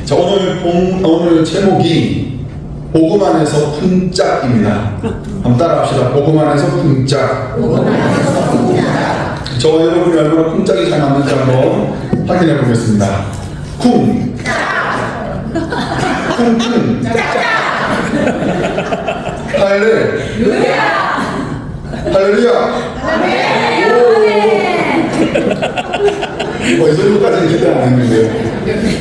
자, 오늘 제목이 복음 안에서 쿵짝입니다. 한번 따라합시다. 복음 안에서 쿵짝. 저와 여러분이 얼마나 쿵짝이 잘 맞는지 한번 확인해 보겠습니다. 쿵. 쿵쿵. 할렐루야. 할렐루야. 이 정도까지는 기대 안 했는데요.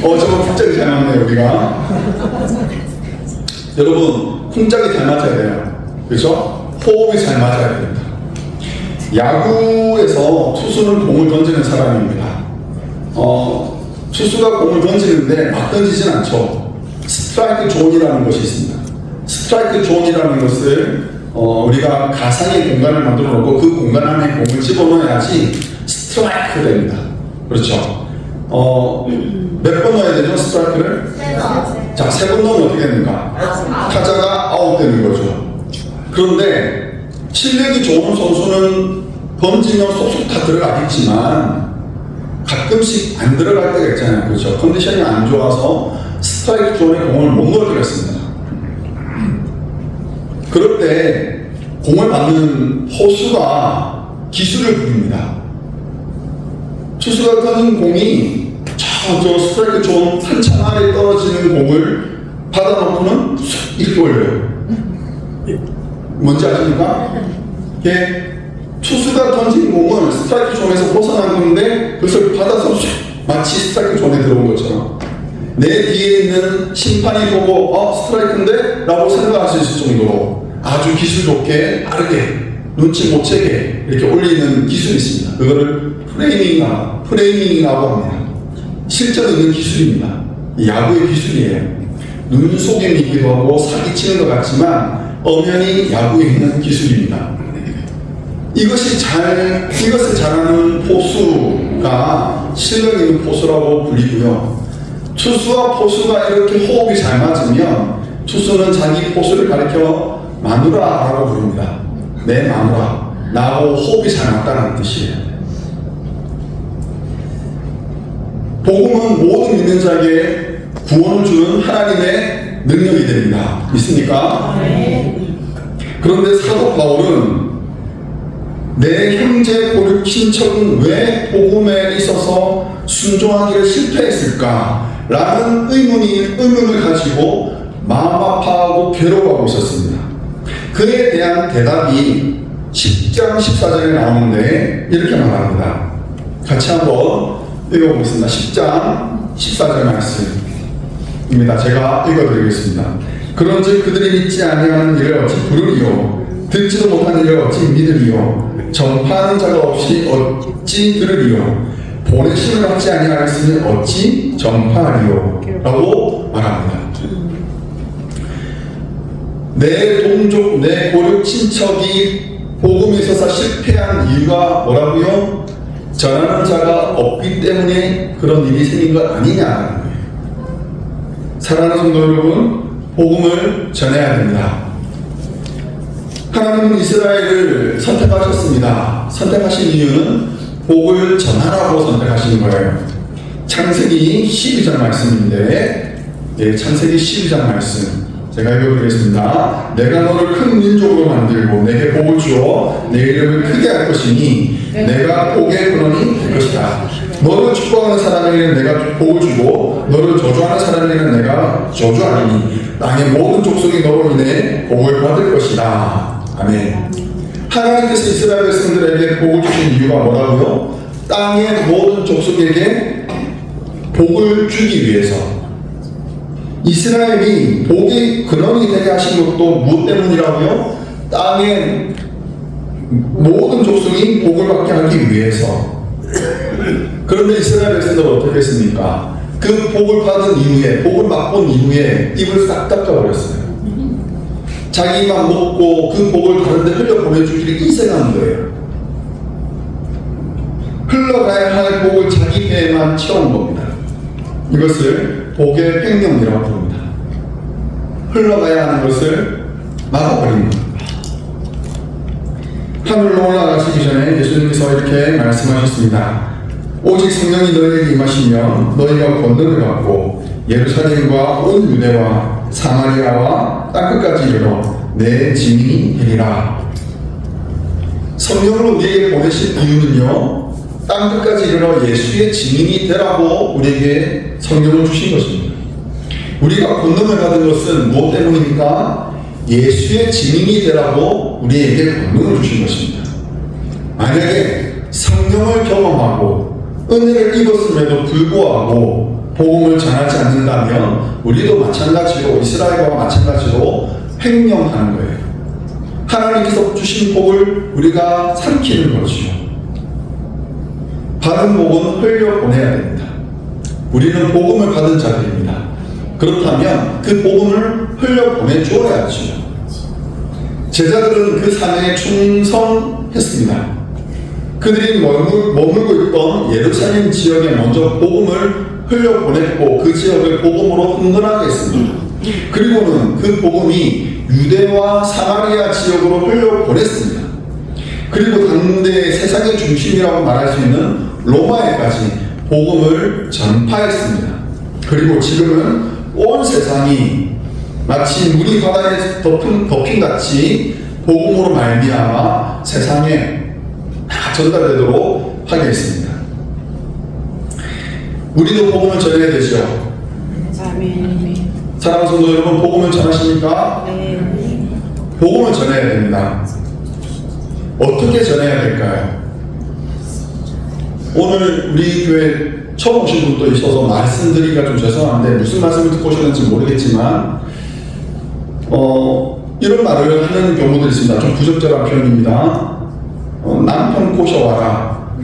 저거 쿵짝이 잘 맞네요, 우리가. 여러분, 쿵짝이 잘 맞아야 돼요. 그렇죠? 호흡이 잘 맞아야 됩니다. 야구에서 투수는 공을 던지는 사람입니다. 투수가 공을 던지는데 막 던지진 않죠. 스트라이크 존이라는 것이 있습니다. 스트라이크 존이라는 것을 우리가 가상의 공간을 만들어 놓고 그 공간 안에 공을 집어넣어야지 스트라이크 됩니다. 그렇죠? 몇 번 넣어야 되죠? 스트라이크를? 자, 3번 넣으면 어떻게 됩니까? 타자가 아웃되는 거죠. 그런데 실력이 좋은 선수는 던지면 쏙쏙 다 들어가겠지만 가끔씩 안 들어갈 때가 있잖아요. 그렇죠? 컨디션이 안 좋아서 스트라이크 존에 공을 못 넣어드렸습니다. 그럴 때 공을 맞는 포수가 기술을 부립니다. 투수가 던진 공이 저 스트라이크 존 한참 아래 떨어지는 공을 받아놓고는 이렇게 올려요. 뭔지 아십니까? 투수가 던진 공은 스트라이크 존에서 벗어난 건데 그것을 받아서 마치 스트라이크 존에 들어온 것처럼 내 뒤에 있는 심판이 보고 스트라이크인데? 라고 생각할 수 있을 정도로 아주 기술 좋게 빠르게 눈치 못 채게 이렇게 올리는 기술이 있습니다. 그거를 프레이밍이라고 합니다. 실전 있는 기술입니다. 야구의 기술이에요. 눈속임이기도 하고 사기치는 것 같지만 엄연히 야구에 있는 기술입니다. 이것을 잘하는 포수가 실력 있는 포수라고 불리고요. 투수와 포수가 이렇게 호흡이 잘 맞으면 투수는 자기 포수를 가리켜 마누라라고 부릅니다. 내 마누라. 나하고 호흡이 잘 맞다는 뜻이에요. 복음은 모든 믿는 자에게 구원을 주는 하나님의 능력이 됩니다. 믿습니까? 그런데 사도 바울은 내 형제 고륙 친척은 왜 복음에 있어서 순종하기를 실패했을까? 라는 의문을 가지고 마음 아파하고 괴로워하고 있었습니다. 그에 대한 대답이 10장 14절에 나오는데 이렇게 말합니다. 같이 한번 읽어보겠습니다. 10장 14절 말씀입니다. 제가 읽어드리겠습니다. 그런즉 그들이 믿지 아니하는 일을 어찌 부르리요? 듣지도 못하는 일을 어찌 믿으리요? 전파하는 자가 없이 어찌 들으리요? 보내심을 받지 아니하였으니 어찌 전파하리요? 라고 말합니다. 내 동족, 내 고륙 친척이 복음에 있어서 실패한 이유가 뭐라고요? 전하는 자가 없기 때문에 그런 일이 생긴 것 아니냐는 거예요. 사랑하는 성도 여러분, 복음을 전해야 됩니다. 하나님은 이스라엘을 선택하셨습니다. 선택하신 이유는 복을 전하라고 선택하신 거예요. 창세기 12장 말씀인데, 창세기 12장 말씀 제가 읽어드리겠습니다. 내가 너를 큰 민족으로 만들고 내게 복을 주어 내 이름을 크게 할 것이니 내가 복의 근원이 될 것이다. 너를 축복하는 사람에게는 내가 복을 주고 너를 저주하는 사람에게는 내가 저주하리니 땅의 모든 족속이 너로 인해 복을 받을 것이다. 아멘. 하나님께서 이스라엘 백성들에게 복을 주신 이유가 뭐라고요? 땅의 모든 족속에게 복을 주기 위해서. 이스라엘이 복의 근원이 되게 하신 것도 무엇 때문이라고요? 땅의 모든 족속이 복을 받게 하기 위해서. 그런데 이스라엘 백성들은 어떻게 했습니까? 그 복을 받은 이후에, 복을 맛본 이후에 입을 싹 닦아버렸어요. 자기만 먹고 그 복을 다른데 흘려보내주기를 희생한 거예요. 흘러가야 할 복을 자기 배에만 채운 겁니다. 이것을 복의 횡령이라고 부릅니다. 흘러가야 하는 것을 막아버린 겁니다. 하늘로 올라가시기 전에 예수님께서 이렇게 말씀하셨습니다. 오직 성령이 너희에게 임하시면 너희가 권능을 받고 예루살렘과 온 유대와 사마리아와 땅끝까지 이르러 내 증인이 되리라. 성령을 우리에게 보내신 이유는요, 땅끝까지 이르러 예수의 증인이 되라고 우리에게 성령을 주신 것입니다. 우리가 권능을 받은 것은 무엇 때문입니까? 예수의 증인이 되라고 우리에게 권능을 주신 것입니다. 만약에 성령을 경험하고 은혜를 입었음에도 불구하고 복음을 전하지 않는다면 우리도 마찬가지로, 이스라엘과 마찬가지로 횡령하는 거예요. 하나님께서 주신 복을 우리가 삼키는 것이요, 받은 복은 흘려보내야 됩니다. 우리는 복음을 받은 자들입니다. 그렇다면 그 복음을 흘려보내주어야죠. 제자들은 그 사명에 충성했습니다. 그들이 머물고 있던 예루살렘 지역에 먼저 복음을 흘려보냈고 그 지역을 복음으로 흥건하게 했습니다. 그리고는 그 복음이 유대와 사마리아 지역으로 흘려보냈습니다. 그리고 당대 세상의 중심이라고 말할 수 있는 로마에까지 복음을 전파했습니다. 그리고 지금은 온 세상이 마치 물이 바다에 덮인 같이 복음으로 말미암아 세상에 다 전달되도록 하게 했습니다. 우리도 복음을 전해야 되죠. 아멘. 사랑하는 성도 여러분, 복음을 전하십니까? 네. 복음을 전해야 됩니다. 어떻게 전해야 될까요? 오늘 우리 교회 처음 오신 분도 있어서 말씀드리기가 좀 죄송한데 무슨 말씀을 듣고 오셨는지 모르겠지만 이런 말을 하는 경우도 있습니다. 좀 부적절한 표현입니다. 남편 꼬셔와라,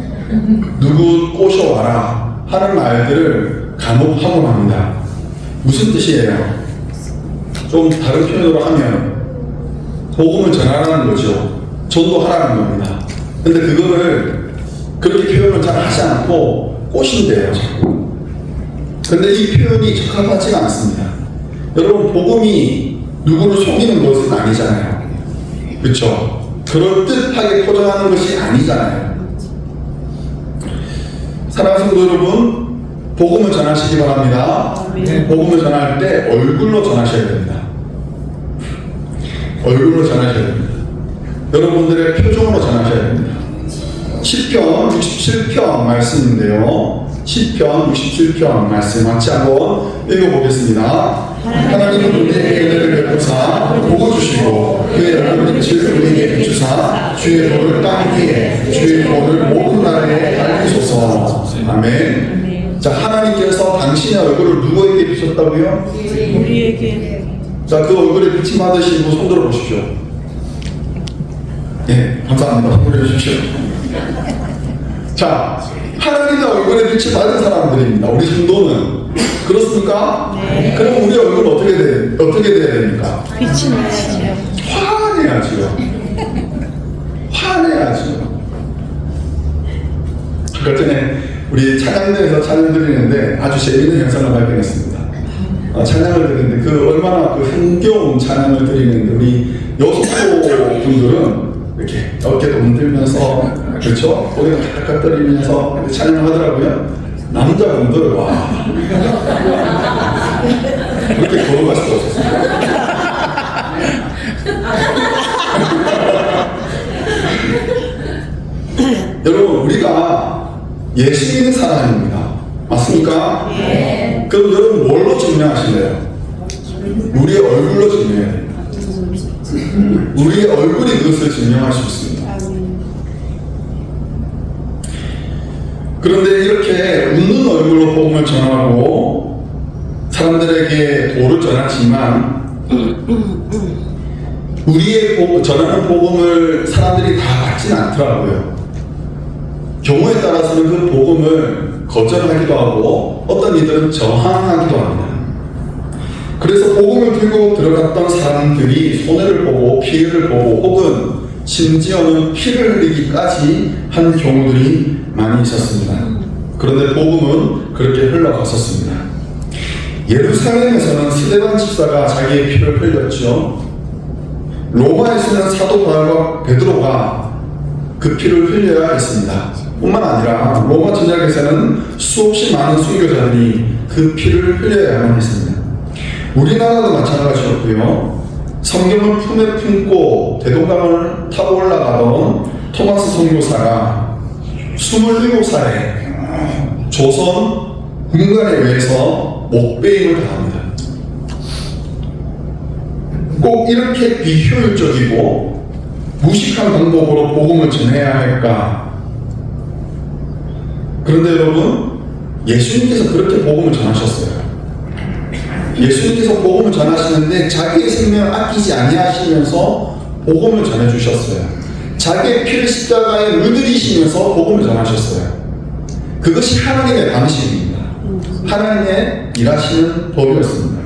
누구 꼬셔와라 하는 말들을 간혹 하곤 합니다. 무슨 뜻이에요? 좀 다른 표현으로 하면 복음을 전하라는 거죠. 전도하라는 겁니다. 근데 그거를 그렇게 표현을 잘 하지 않고 꼬신대요, 자꾸. 근데 이 표현이 적합하지가 않습니다. 여러분, 복음이 누구를 속이는 것은 아니잖아요. 그렇죠? 그럴듯하게 포장하는 것이 아니잖아요. 사랑하는 성도 여러분, 복음을 전하시기 바랍니다. 복음을 전할 때 얼굴로 전하셔야 됩니다. 얼굴로 전하셔야 됩니다. 여러분들의 표정으로 전하셔야 됩니다. 시편 67편 말씀인데요. 시편 67편 말씀 같이 한번 읽어보겠습니다. 하나님은 우리에게 은혜를 베푸사 복을 주시고 그의 얼굴 빛을 우리에게 비추사 주의 도를 땅 위에 주의 도를 모든 나라에 알리소서. 아멘. 자, 하나님께서 당신의 얼굴을 누구에게 비췄다고요? 우리에게. 자, 그 얼굴에 빛이 받으신 분 손들어 보십시오. 예, 감사합니다. 손 들어주십시오. 자, 하나님의 얼굴에 빛이 받은 사람들입니다. 우리 성도는. 그렇습니까? 네. 그럼 우리 얼굴은 어떻게 돼야 됩니까? 빛이 나야지요. 환해야지요. 환해야지요. 아까 전에 우리 찬양대에서 찬양 드리는데 아주 재미있는 현상을 발견했습니다. 찬양을 드리는데 얼마나 흥겨운 찬양을 드리는데 우리 여성도 분들은 이렇게 어깨도 흔들면서, 그렇죠? 고개도 탁탁 떨리면서 이렇게 찬양을 하더라고요. 남자분들, 와, 그렇게 걸어갈 수도 없었어요. 여러분, 우리가 예수 믿는 사람입니다. 맞습니까? 네. 그럼 여러분 뭘로 증명하실래요? 우리의 얼굴로 증명해야 됩니다. 우리의 얼굴이 그것을 증명할 수 있습니다. 그런데 이렇게 웃는 얼굴로 복음을 전하고 사람들에게 도를 전하지만 우리의 전하는 복음을 사람들이 다 받지는 않더라고요. 경우에 따라서는 그 복음을 거절하기도 하고 어떤 이들은 저항하기도 합니다. 그래서 복음을 들고 들어갔던 사람들이 손해를 보고 피해를 보고 혹은 심지어는 피를 흘리기까지 한 경우들이 많이 있었습니다. 그런데 복음은 그렇게 흘러갔었습니다. 예루살렘에서는 스데반 집사가 자기의 피를 흘렸죠. 로마에서는 사도 바울과 베드로가 그 피를 흘려야 했습니다. 뿐만 아니라 로마 전역에서는 수없이 많은 순교자들이 그 피를 흘려야만 했습니다. 우리나라도 마찬가지였고요. 성경을 품에 품고 대동강을 타고 올라가던 토마스 선교사가 27살에 조선 군관에 의해서 목베임을 당합니다. 꼭 이렇게 비효율적이고 무식한 방법으로 복음을 전해야 할까? 그런데 여러분, 예수님께서 그렇게 복음을 전하셨어요. 예수님께서 복음을 전하시는데 자기의 생명을 아끼지 아니하시면서 복음을 전해주셨어요. 자기의 피를 십자가에 물들이시면서 복음을 전하셨어요. 그것이 하나님의 방식입니다. 하나님의 일하시는 법이었습니다.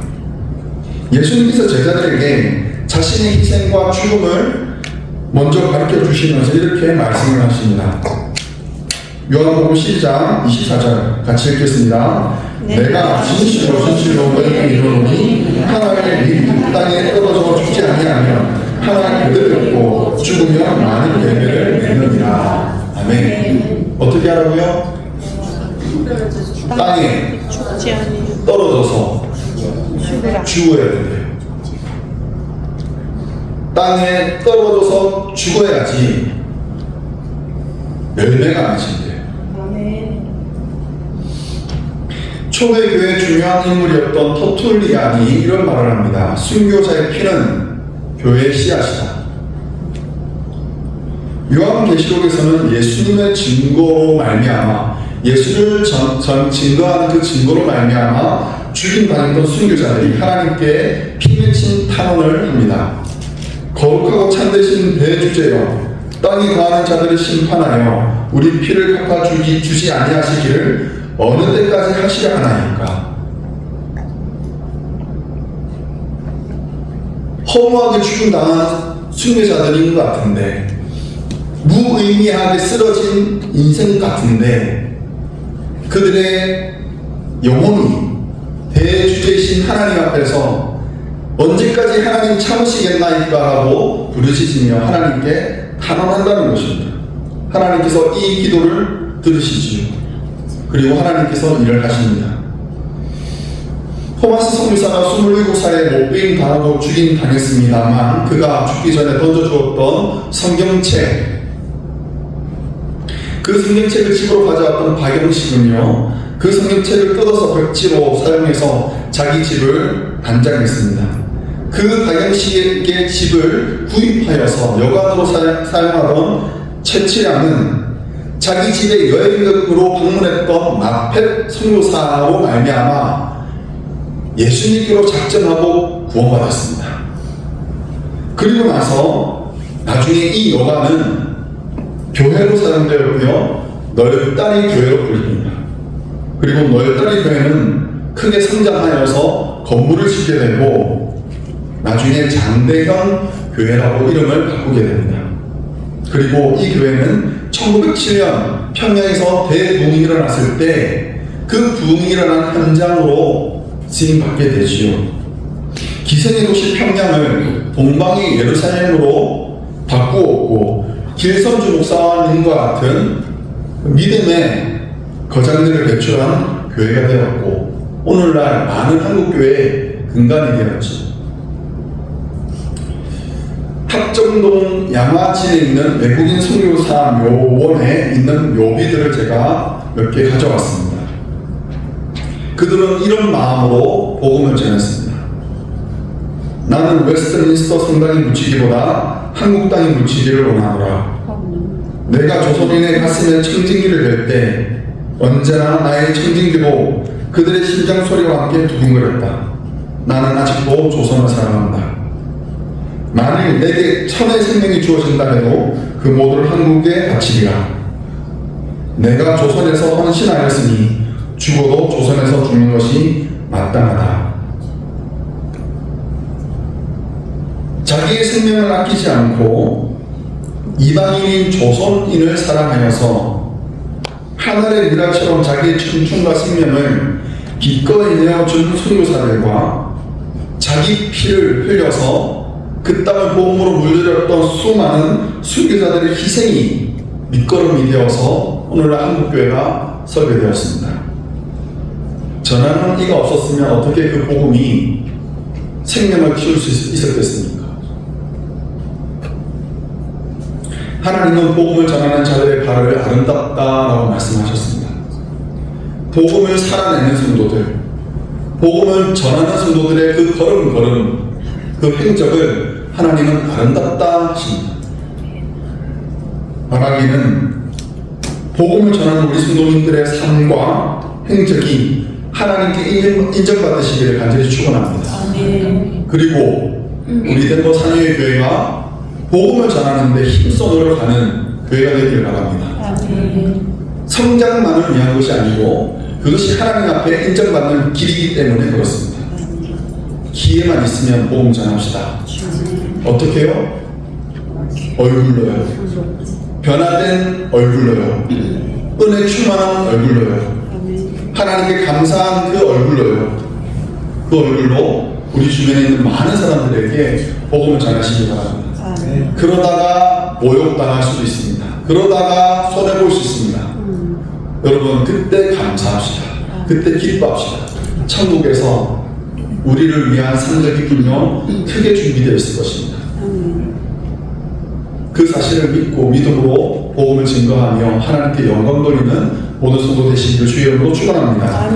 예수님께서 제자들에게 자신의 희생과 죽음을 먼저 가르쳐 주시면서 이렇게 말씀을 하십니다. 요한복음 12장 24절 같이 읽겠습니다. 내가 진실로 너희에게 이르노니 하나님의 일이 땅에 떨어져 죽지 아니하면 하나님 그대로 죽으면 많은 열매를 맺느니라. 아멘. 어떻게 하라고요? 땅에 죽지 아니요 떨어져서 죽으라. 죽어야 된대요. 땅에 떨어져서 죽어야지 열매가 맺힌대요. 초대 교회의 중요한 인물이었던 터툴리안이 이런 말을 합니다. 순교자의 피는 교회의 씨앗이다. 요한계시록에서는 예수님의 증거로 말미암아 예수를 증거하는 그 증거로 말미암아 죽임 당했던 순교자들이 하나님께 피 맺힌 탄원을 합니다. 거룩하고 참되신 대주제여 땅에 거하는 자들을 심판하여 우리 피를 갚아 주지 아니하시기를 어느 때까지 하시려 하나이까? 허무하게 죽임당한 순교자들인 것 같은데, 무의미하게 쓰러진 인생 같은데, 그들의 영혼이 대주제이신 하나님 앞에서 언제까지 하나님 참으시겠나이까 하고 부르짖으며 하나님께 탄원한다는 것입니다. 하나님께서 이 기도를 들으시지요. 그리고 하나님께서 일을 하십니다. 토마스 선교사가 27살에 목베임 당하고 죽임 당했습니다만 그가 죽기 전에 던져주었던 성경책, 그 성경책을 집으로 가져왔던 박영식은요, 그 성경책을 뜯어서 벽지로 사용해서 자기 집을 단장했습니다. 그 박영식의 집을 구입하여서 여관으로 사용하던 최치량은 자기 집에 여행으로 방문했던 마펫 선교사로 말미암아 예수님께로 작정하고 구원받았습니다. 그리고 나서 나중에 이 여관은 교회로 사용되었고요, 넓다리 교회로 불립니다. 그리고 넓다리 교회는 크게 성장하여서 건물을 짓게 되고 나중에 장대현 교회라고 이름을 바꾸게 됩니다. 그리고 이 교회는 1907년 평양에서 대부흥이 일어났을 때 그 부흥이 일어난 현장으로 쓰임받게 되지요. 기생의 도시 평양을 동방의 예루살렘으로 바꾸었고 길선주 목사님과 같은 믿음의 거장들을 배출한 교회가 되었고 오늘날 많은 한국교회의 근간이 되었죠. 합정동 양화진에 있는 외국인 선교사 묘원에 있는 묘비들을 제가 몇 개 가져왔습니다. 그들은 이런 마음으로 복음을 전했습니다. 나는 웨스트민스터 성당에 묻히기보다 한국 땅에 묻히기를 원하노라. 내가 조선인의 가슴에 청진기를 댈 때 언제나 나의 청진기도 그들의 심장 소리와 함께 두근거렸다. 나는 아직도 조선을 사랑한다. 만일 내게 천의 생명이 주어진다 해도 그 모두를 한국에 바치리라. 내가 조선에서 헌신하였으니 죽어도 조선에서 죽는 것이 마땅하다. 자기의 생명을 아끼지 않고 이방인인 조선인을 사랑하여서 하늘의 미라처럼 자기의 청춘과 생명을 기꺼이 내어준 선교사들과 자기 피를 흘려서 그 땅을 복음으로 물들였던 수많은 순교자들의 희생이 밑거름이 되어서 오늘날 한국교회가 설계되었습니다. 전하는 이가 없었으면 어떻게 그 복음이 생명을 키울 수 있었겠습니까? 하나님은 복음을 전하는 자들의 발을 아름답다라고 말씀하셨습니다. 복음을 살아내는 성도들, 복음을 전하는 성도들의 그 걸음, 그 행적을 하나님은 아름답다 하십니다. 바라기는 복음을 전하는 우리 성도님들의 삶과 행적이 하나님께 인정받으시기를 간절히 축원합니다. 그리고 우리 덴버 산유의 교회가 복음을 전하는데 힘써 노력하는 교회가 되기를 바랍니다. 성장만을 위한 것이 아니고 그것이 하나님 앞에 인정받는 길이기 때문에 그렇습니다. 기회만 있으면 복음 전합시다. 어떻게요? 얼굴로요. 변화된 얼굴로요. 은혜 충만한 얼굴로요. 하나님께 감사한 그 얼굴로요. 그 얼굴로 우리 주변에 있는 많은 사람들에게 복음을 전하시기 바랍니다. 그러다가 모욕당할 수도 있습니다. 그러다가 손해볼 수 있습니다. 여러분, 그때 감사합시다. 그때 기뻐합시다. 천국에서 우리를 위한 상적이 분명 크게 준비되어 있을 것입니다. 그 사실을 믿고 믿음으로 복음을 증거하며 하나님께 영광 돌리는 모든 성도 되시기를 주의 이름으로 축원합니다.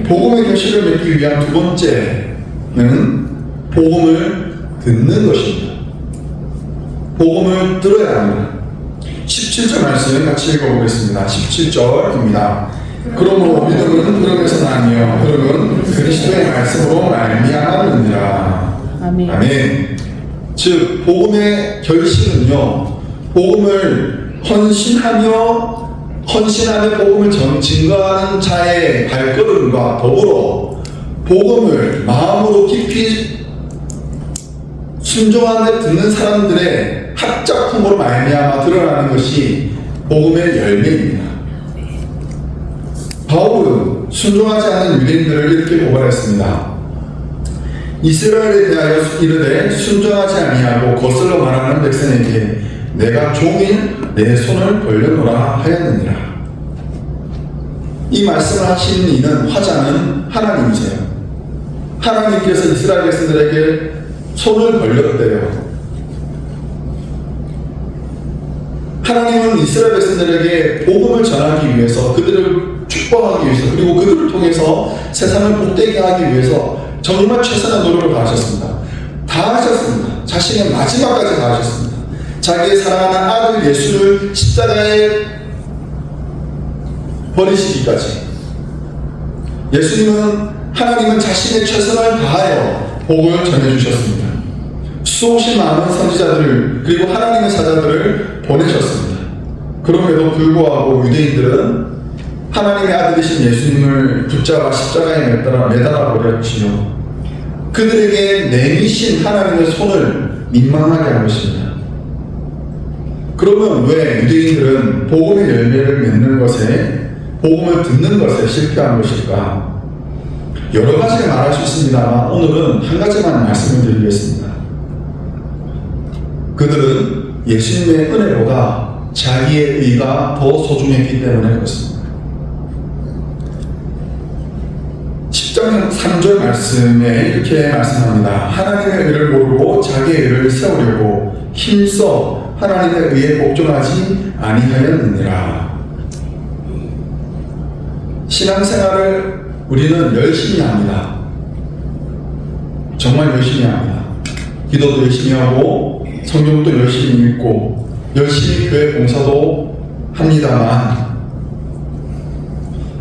복음의 결실을 맺기 위한 두 번째는 복음을 듣는 것입니다. 복음을 들어야 합니다. 17절 말씀 같이 읽어보겠습니다. 17절입니다. 그러므로 믿음은 들음에서 나며 들음은 그리스도의 말씀으로 말미암았느니라. 아멘. 즉 복음의 결실은요, 복음을 헌신하며 복음을 증거하는 자의 발걸음과 더불어 복음을 마음으로 깊이 순종하며 듣는 사람들의 합작품으로 말미암아 드러나는 것이 복음의 열매입니다. 바울은 순종하지 않는 유대인들을 이렇게 고발했습니다. 이스라엘에 대하여 이르되 순종하지 아니하고 거슬러 말하는 백성에게 내가 종일 내 손을 벌려놓으라 하였느니라. 이 말씀을 하시는 이는 화자는 하나님이세요. 하나님께서 이스라엘 백성들에게 손을 벌렸대요. 하나님은 이스라엘 백성들에게 복음을 전하기 위해서, 그들을 축복하기 위해서, 그리고 그들을 통해서 세상을 복되게 하기 위해서 정말 최선의 노력을 다하셨습니다. 다 하셨습니다. 자신의 마지막까지 다 하셨습니다. 자기의 사랑하는 아들 예수를 십자가에 버리시기까지. 하나님은 자신의 최선을 다하여 복음을 전해주셨습니다. 수없이 많은 선지자들을, 그리고 하나님의 사자들을 보내셨습니다. 그럼에도 불구하고 유대인들은 하나님의 아들이신 예수님을 붙잡아 십자가에 매달아 버렸지요. 그들에게 내미신 하나님의 손을 민망하게 한 것입니다. 그러면 왜 유대인들은 복음의 열매를 맺는 것에, 복음을 듣는 것에 실패한 것일까? 여러 가지를 말할 수 있습니다만 오늘은 한 가지만 말씀을 드리겠습니다. 그들은 예수님의 은혜보다 자기의 의가 더 소중했기 때문에 그렇습니다. 10장 3절 말씀에 이렇게 말씀합니다. 하나님의 의를 모르고 자기의 의를 세우려고 힘써 하나님의 의에 복종하지 아니하였느니라. 신앙생활을 우리는 열심히 합니다. 정말 열심히 합니다. 기도도 열심히 하고 성경도 열심히 읽고 열심히 교회 봉사도 합니다만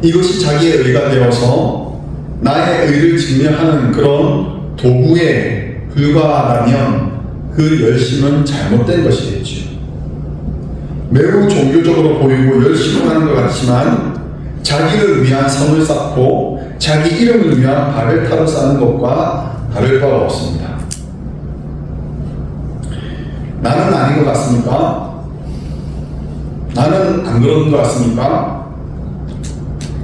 이것이 자기의 의가 되어서 나의 의를 증명하는 그런 도구에 불과하다면 그 열심은 잘못된 것이겠죠. 매우 종교적으로 보이고 열심히 하는 것 같지만 자기를 위한 성을 쌓고 자기 이름을 위한 바벨탑을 쌓는 것과 다를 바가 없습니다. 나는 아닌 것 같습니까? 나는 안 그런 것 같습니까?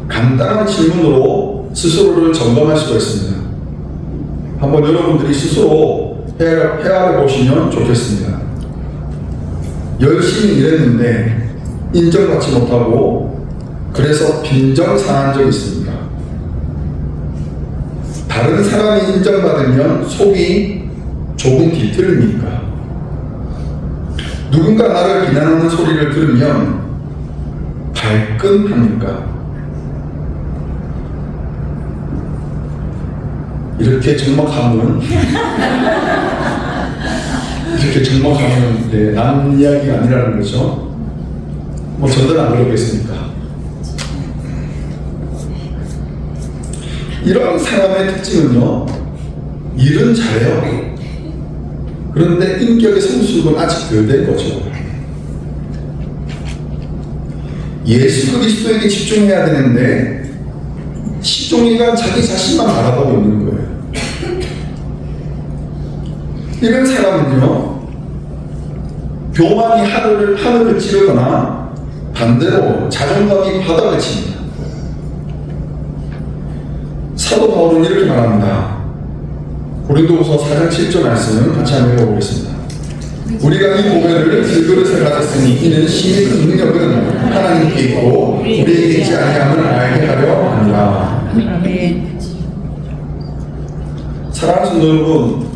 간단한 질문으로 스스로를 점검할 수가 있습니다. 한번 여러분들이 스스로 헤아려 보시면 좋겠습니다. 열심히 일했는데 인정받지 못하고 그래서 빈정상한 적이 있습니까? 다른 사람이 인정받으면 속이 조금 뒤틀립니까? 누군가 나를 비난하는 소리를 들으면 발끈합니까? 이렇게 적막하면 남 이야기가 아니라는 거죠. 뭐 저들 안 그러겠습니까? 이런 사람의 특징은요, 일은 잘해요. 그런데 인격의 성숙은 아직 덜 된 거죠. 예수 그리스도에게 집중해야 되는데 시종일관 자기 자신만 바라보고 있는 거예요. 이런 사람은요, 교만이 하늘을 찌르거나 반대로 자존감이 바닥을 칩니다. 사도 바울은 이렇게 말합니다. 고린도후서 4장 7절 말씀을 같이 한번 읽어보겠습니다. 우리가 이 보배를 들그릇에 가졌으니 이는 신의 그 능력은 하나님께 있고 우리에게 있지 아니함을 알게 하려 합니다. 사랑하는 성도 여러분,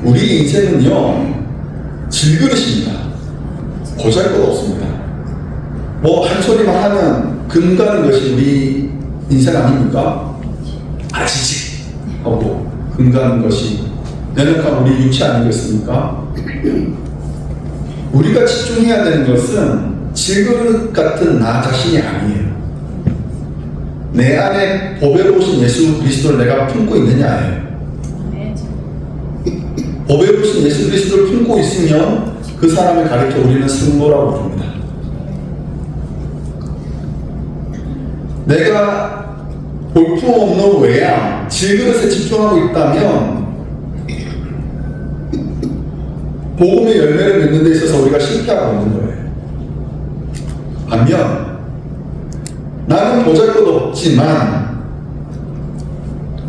우리 인생은요 질그릇입니다. 보잘것 없습니다. 뭐 한 소리만 하면 금 가는 것이 우리 인생 아닙니까? 아지직 하고 금 가는 것이 연약한 우리 육체 아니겠습니까? 우리가 집중해야 되는 것은 질그릇 같은 나 자신이 아니에요. 내 안에 보배로우신 예수 그리스도를 내가 품고 있느냐예요. 보배로우신 예수 그리스도를 품고 있으면 그 사람을 가리켜 우리는 성도라고 부릅니다. 내가 볼품없는 외양, 질그릇에 집중하고 있다면 복음의 열매를 맺는 데 있어서 우리가 실패하고 있는 거예요. 반면 나는 보잘것없지만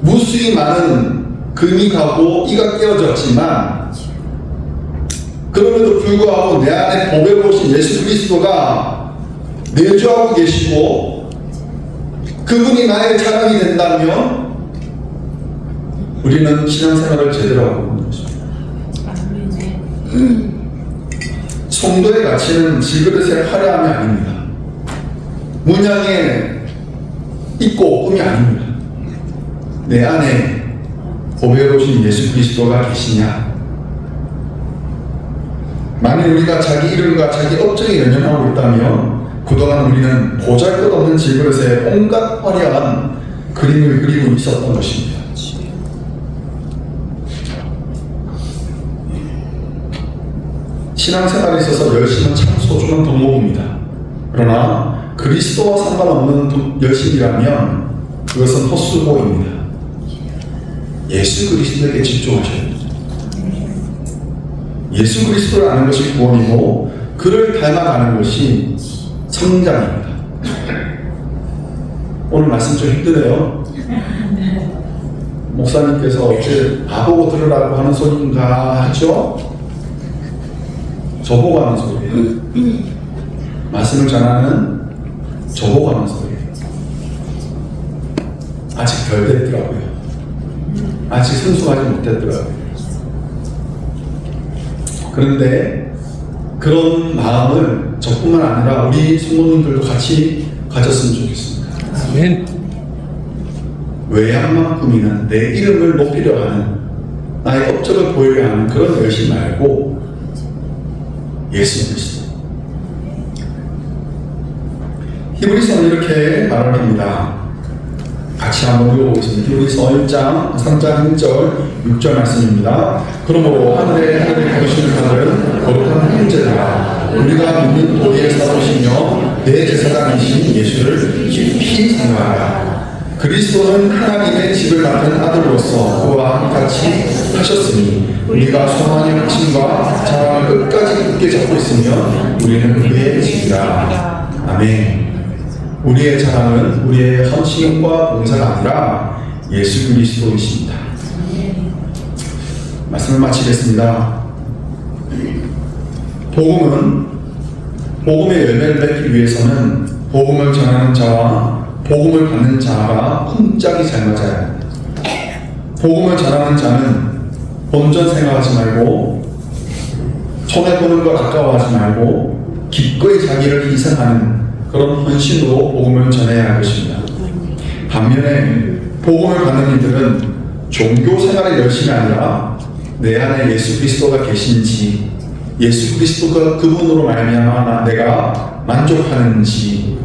무수히 많은 금이 가고 이가 깨어졌지만 그럼에도 불구하고 내 안에 보배로우신 예수 그리스도가 내주하고 계시고 그분이 나의 자랑이 된다면 우리는 신앙생활을 제대로 하고 있는 것입니다. 성도의 가치는 질그릇의 화려함이 아닙니다. 문양에 있고 꿈이 아닙니다. 내 안에 보배로우신 예수 그리스도가 계시냐? 만일 우리가 자기 이름과 자기 업적에 연연하고 있다면 그동안 우리는 보잘것없는 질그릇에 온갖 화려한 그림을 그리고 있었던 것입니다. 신앙생활에 있어서 열심은 참 소중한 덕목입니다. 그러나 그리스도와 상관없는 열심이라면 그것은 헛수고입니다. 예수 그리스도에게 집중하셔야 됩니다. 예수 그리스도를 아는 것이 구원이고 그를 닮아가는 것이 성장입니다. 오늘 말씀 좀 힘드네요. 목사님께서 어째 나보고 들으라고 하는 소리인가 하죠? 저보고 하는 소리예요. 말씀을 전하는 저보고 하는 소리예요. 아직 덜 됐더라고요. 아직 성숙하지 못했더라고요. 그런데 그런 마음을 저뿐만 아니라 우리 성도님들도 같이 가졌으면 좋겠습니다. 아멘. 외양만 꾸미는 내 이름을 높이려 하는 나의 업적을 보이려 하는 그런 열심 말고 예수 그리스도. 히브리서는 이렇게 말을 합니다. 같이 한번 읽어보겠습니다. 히브리서 1장 3장 1절 6절 말씀입니다. 그러므로 하늘에 거하시는 하늘은 거룩한 형제들아 우리가 믿는 도리에 사도시며 내 제사장이신 예수를 깊이 생각하라. 그리스도는 하나님의 집을 맡은 아들로서 그와 같이 하셨으니 우리가 소망의 확신과 자랑을 끝까지 굳게 잡고 있으면 우리는 그의 집이라. 아멘. 우리의 자랑은 우리의 헌신과 봉사가 아니라 예수 그리스도이십니다. 말씀을 마치겠습니다. 복음은 복음의 열매를 맺기 위해서는 복음을 전하는 자와 복음을 받는 자가 쿵짝이 잘 맞아요. 복음을 전하는 자는 본전 생각하지 말고 손해보는 걸 아까워하지 말고 기꺼이 자기를 희생하는 그런 헌신으로 복음을 전해야 할 것입니다. 반면에 복음을 받는 이들은 종교 생활의 열심이 아니라 내 안에 예수 그리스도가 계신지, 예수 그리스도가 그분으로 말미암아 내가 만족하는지,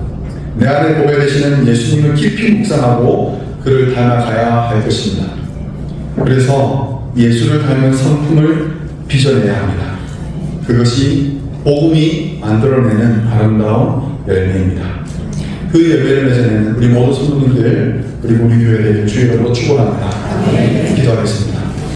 내 안에 보배되시는 예수님을 깊이 묵상하고 그를 닮아가야 할 것입니다. 그래서 예수를 닮은 성품을 빚어내야 합니다. 그것이 복음이 만들어내는 아름다운 열매입니다. 그 열매를 맺어내는 우리 모든 성도님들, 그리고 우리 교회를 주의 이름으로 축원합니다. 기도하겠습니다.